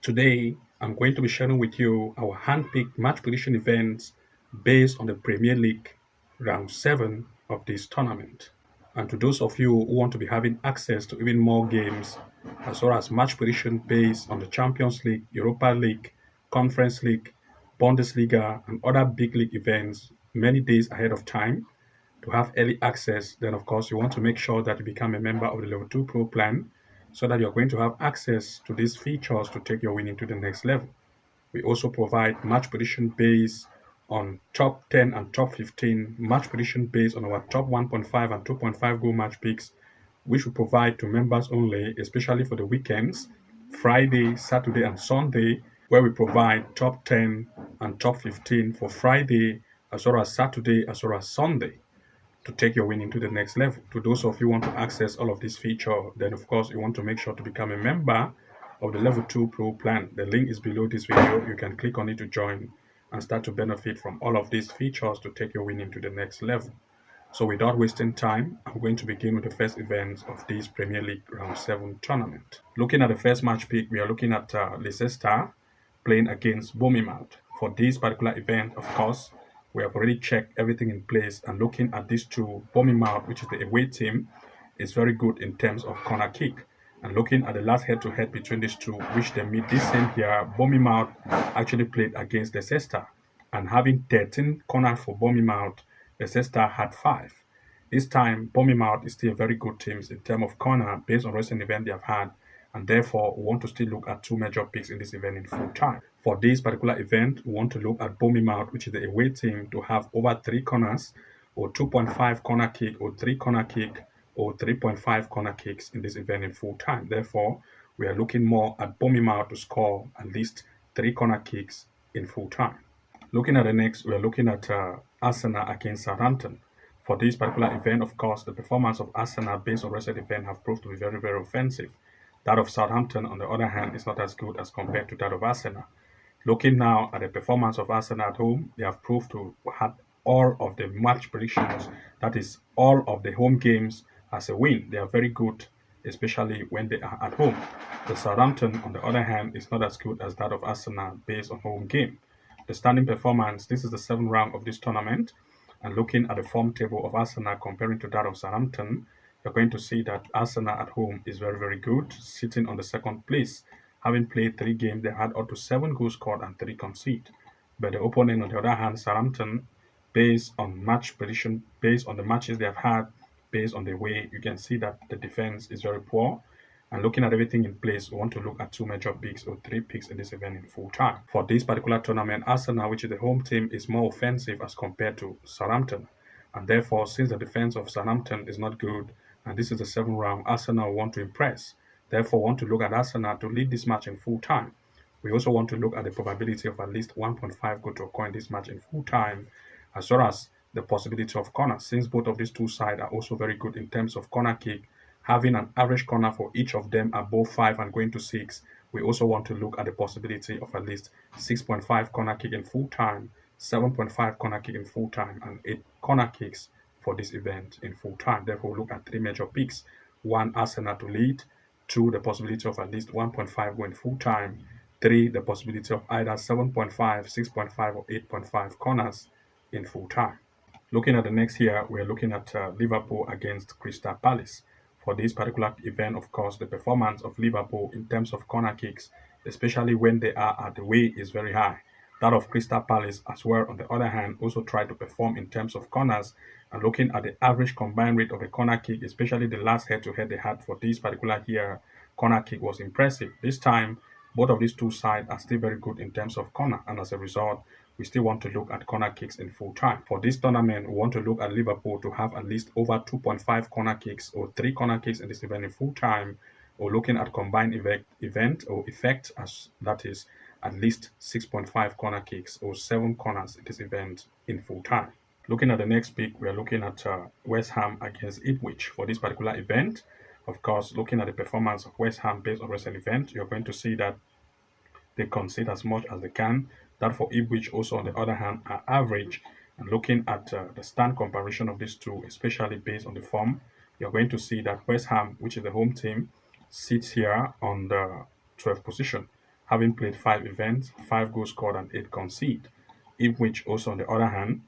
Today, I'm going to be sharing with you our hand-picked match prediction events based on the Premier League round 7 of this tournament. And to those of you who want to be having access to even more games, as well as match prediction based on the Champions League, Europa League, Conference League, Bundesliga, and other big league events many days ahead of time, to have early access, then of course you want to make sure that you become a member of the Level 2 Pro plan so that you're going to have access to these features to take your winning to the next level. We also provide match prediction based on top 10 and top 15, match prediction based on our top 1.5 and 2.5 goal match picks, which we provide to members only, especially for the weekends, Friday, Saturday, and Sunday, where we provide top 10 and top 15 for Friday, as well as Saturday, as well as Sunday to take your winning to the next level. To those of you who want to access all of this feature, then of course you want to make sure to become a member of the Level 2 Pro plan. The link is below this video. You can click on it to join and start to benefit from all of these features to take your winning to the next level. So without wasting time, I'm going to begin with the first event of this Premier League Round 7 tournament. Looking at the first match pick, we are looking at Leicester playing against Bournemouth. For this particular event, of course, we have already checked everything in place, and looking at these two, Bournemouth, which is the away team, is very good in terms of corner kick. And looking at the last head-to-head between these two, which they meet this same year, Bournemouth actually played against Leicester, and having 13 corners for Bournemouth, Leicester had 5. This time, Bournemouth is still a very good team in terms of corner based on recent event they have had, and therefore we want to still look at two major picks in this event in full time. For this particular event, we want to look at Bournemouth, which is the away team, to have over 3 corners, or 2.5 corner kick, or 3 corner kick, or 3.5 corner kicks in this event in full time. Therefore, we are looking more at Bournemouth to score at least 3 corner kicks in full time. Looking at the next, we are looking at Arsenal against Southampton. For this particular event, of course, the performance of Arsenal based on recent event have proved to be very, very offensive. That of Southampton, on the other hand, is not as good as compared to that of Arsenal. Looking now at the performance of Arsenal at home, they have proved to have all of the match predictions, that is, all of the home games as a win. They are very good, especially when they are at home. The Southampton, on the other hand, is not as good as that of Arsenal based on home game. The standing performance, this is the 7th round of this tournament, and looking at the form table of Arsenal comparing to that of Southampton, you're going to see that Arsenal at home is very, very good, sitting on the 2nd place. Having played 3 games, they had up to 7 goals scored and 3 conceded. But the opponent, on the other hand, Southampton, based on match prediction, based on the matches they have had, based on the way, you can see that the defense is very poor. And looking at everything in place, we want to look at 2 major picks or 3 picks in this event in full time. For this particular tournament, Arsenal, which is the home team, is more offensive as compared to Southampton. And therefore, since the defense of Southampton is not good, and this is the 7th round, Arsenal want to impress. Therefore, want to look at Arsenal to lead this match in full time. We also want to look at the probability of at least 1.5 goal to occur in this match in full time, as well as the possibility of corner, since both of these two sides are also very good in terms of corner kick, having an average corner for each of them above 5 and going to 6. We also want to look at the possibility of at least 6.5 corner kick in full time, 7.5 corner kick in full time, and 8 corner kicks for this event in full time. Therefore, we'll look at 3 major picks. 1, Arsenal to lead. 2, the possibility of at least 1.5 going full time. 3, the possibility of either 7.5, 6.5, or 8.5 corners in full time. Looking at the next here, we're looking at Liverpool against Crystal Palace. For this particular event, of course, the performance of Liverpool in terms of corner kicks, especially when they are at the way, is very high. That of Crystal Palace as well, on the other hand, also try to perform in terms of corners. And looking at the average combined rate of a corner kick, especially the last head-to-head they had for this particular here, corner kick was impressive. This time, both of these two sides are still very good in terms of corner, and as a result, we still want to look at corner kicks in full time. For this tournament, we want to look at Liverpool to have at least over 2.5 corner kicks or 3 corner kicks in this event in full time, or looking at combined event or effect, as that is at least 6.5 corner kicks or 7 corners in this event in full time. Looking at the next pick, we are looking at West Ham against Ipswich. For this particular event, of course, looking at the performance of West Ham based on recent event, you're going to see that they concede as much as they can. That for Ipswich also, on the other hand, are average. And looking at the stand comparison of these two, especially based on the form, you're going to see that West Ham, which is the home team, sits here on the 12th position. having played 5 events, 5 goals scored and 8 conceded. In which also on the other hand,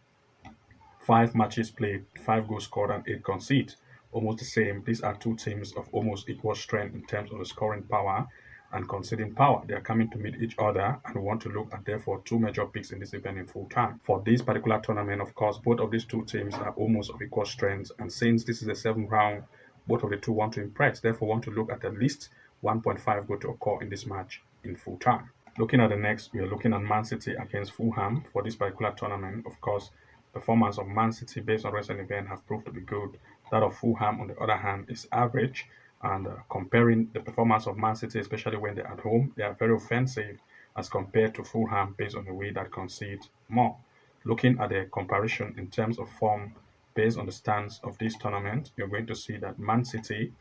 5 matches played, 5 goals scored and 8 conceded. Almost the same. These are two teams of almost equal strength in terms of the scoring power and conceding power. They are coming to meet each other, and we want to look at therefore two major picks in this event in full time. For this particular tournament, of course, both of these two teams are almost of equal strength, and since this is a 7th round, both of the two want to impress. Therefore, want to look at least 1.5 goal to occur in this match in full time. Looking at the next, we are looking at Man City against Fulham for this particular tournament. Of course, performance of Man City based on recent events have proved to be good. That of Fulham, on the other hand, is average. And comparing the performance of Man City, especially when they're at home, they are very offensive as compared to Fulham based on the way that concede more. Looking at the comparison in terms of form based on the stance of this tournament, you're going to see that Man City,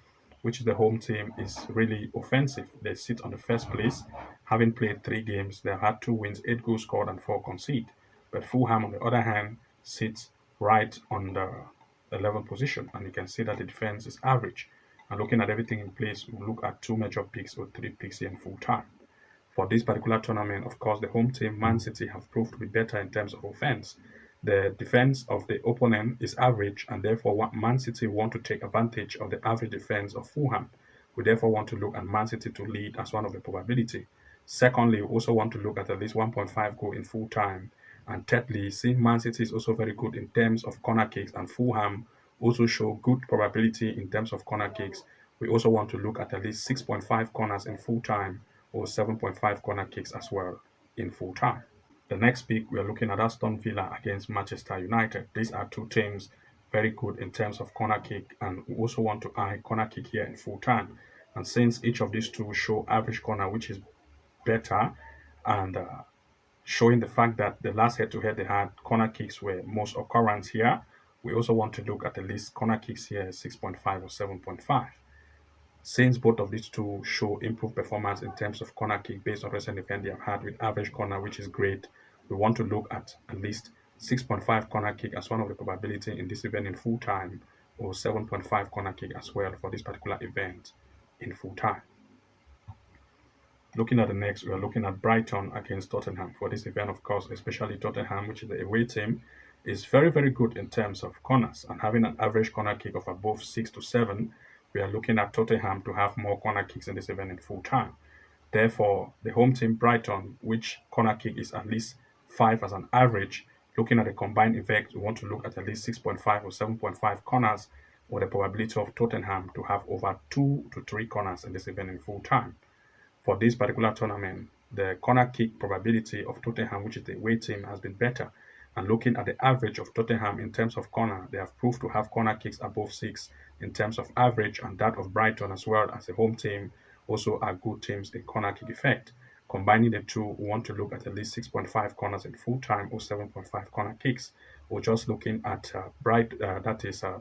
which is the home team, is really offensive. They sit on the first place, having played 3 games. They've had 2 wins, 8 goals scored, and 4 conceded. But Fulham, on the other hand, sits right on the 11th position, and you can see that the defense is average. And looking at everything in place, we'll look at 2 major picks or 3 picks here in full time. For this particular tournament, of course, the home team, Man City, have proved to be better in terms of offense. The defense of the opponent is average, and therefore Man City want to take advantage of the average defense of Fulham. We therefore want to look at Man City to lead as one of the probability. Secondly, we also want to look at least 1.5 goal in full time. And thirdly, seeing Man City is also very good in terms of corner kicks, and Fulham also show good probability in terms of corner kicks. We also want to look at least 6.5 corners in full time or 7.5 corner kicks as well in full time. The next pick, we are looking at Aston Villa against Manchester United. These are two teams very good in terms of corner kick, and we also want to eye corner kick here in full time. And since each of these two show average corner, which is better, and showing the fact that the last head-to-head they had, corner kicks were most occurrence here, we also want to look at the least corner kicks here 6.5 or 7.5. Since both of these two show improved performance in terms of corner kick based on recent event they have had with average corner, which is great, we want to look at least 6.5 corner kick as one of the probability in this event in full time, or 7.5 corner kick as well for this particular event in full time. Looking at the next, we are looking at Brighton against Tottenham. For this event, of course, especially Tottenham, which is the away team, is very, very good in terms of corners, and having an average corner kick of above 6 to 7, we are looking at Tottenham to have more corner kicks in this event in full time. Therefore, the home team Brighton, which corner kick is at least 5 as an average, looking at the combined effect, we want to look at least 6.5 or 7.5 corners, or the probability of Tottenham to have over 2 to 3 corners in this event in full time. For this particular tournament, the corner kick probability of Tottenham, which is the away team, has been better. And looking at the average of Tottenham in terms of corner, they have proved to have corner kicks above 6 in terms of average, and that of Brighton as well as the home team also are good teams in corner kick effect. Combining the two, we want to look at least 6.5 corners in full time or 7.5 corner kicks. We're just looking at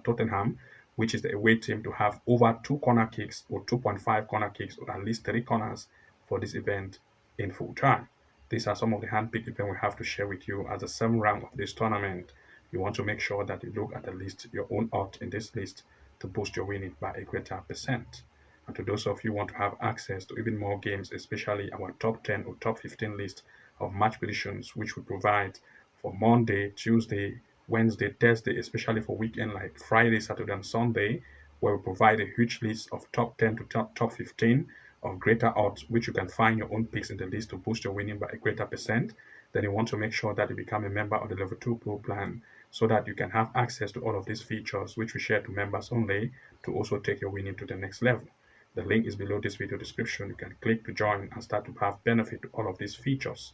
Tottenham, which is the away team, to have over 2 corner kicks or 2.5 corner kicks or at least 3 corners for this event in full time. These are some of the handpicked events we have to share with you as a 7th round of this tournament. You want to make sure that you look at least your own odds in this list to boost your winning by a greater percent. And to those of you who want to have access to even more games, especially our top 10 or top 15 list of match predictions, which we provide for Monday, Tuesday, Wednesday, Thursday, especially for weekend like Friday, Saturday, and Sunday, where we provide a huge list of top 10 to top 15 of greater odds, which you can find your own picks in the list to boost your winning by a greater percent. Then you want to make sure that you become a member of the Level 2 Pro plan so that you can have access to all of these features, which we share to members only, to also take your winning to the next level. The link is below this video description. You can click to join and start to have benefit to all of these features.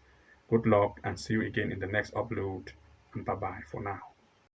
Good luck and see you again in the next upload, and bye bye for now.